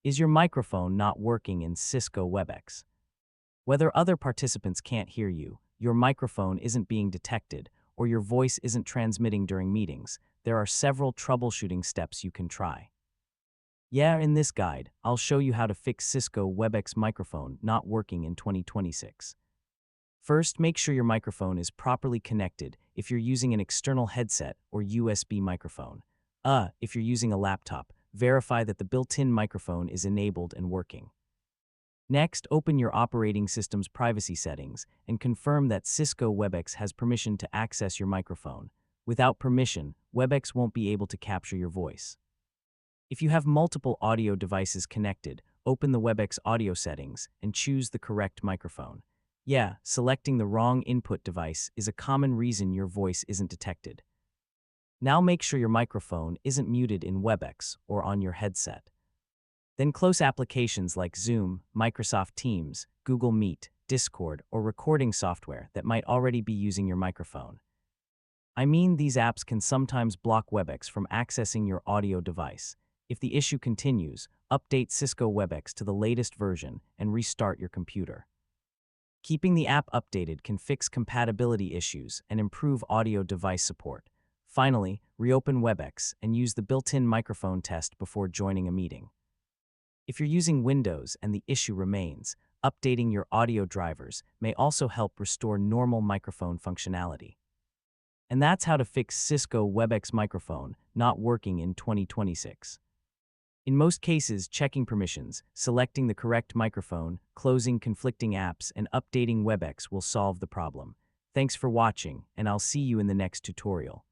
Is your microphone not working in Cisco Webex? Whether other participants can't hear you, your microphone isn't being detected, or your voice isn't transmitting during meetings, there are several troubleshooting steps you can try. In this guide, I'll show you how to fix Cisco Webex microphone not working in 2026. First, make sure your microphone is properly connected if you're using an external headset or USB microphone. If you're using a laptop, verify that the built-in microphone is enabled and working. Next, open your operating system's privacy settings and confirm that Cisco Webex has permission to access your microphone. Without permission, Webex won't be able to capture your voice. If you have multiple audio devices connected, open the Webex audio settings and choose the correct microphone. Selecting the wrong input device is a common reason your voice isn't detected. Now make sure your microphone isn't muted in Webex or on your headset. Then close applications like Zoom, Microsoft Teams, Google Meet, Discord, or recording software that might already be using your microphone. These apps can sometimes block Webex from accessing your audio device. If the issue continues, update Cisco Webex to the latest version and restart your computer. Keeping the app updated can fix compatibility issues and improve audio device support. Finally, reopen Webex and use the built-in microphone test before joining a meeting. If you're using Windows and the issue remains, updating your audio drivers may also help restore normal microphone functionality. And that's how to fix Cisco Webex microphone not working in 2026. In most cases, checking permissions, selecting the correct microphone, closing conflicting apps, and updating Webex will solve the problem. Thanks for watching, and I'll see you in the next tutorial.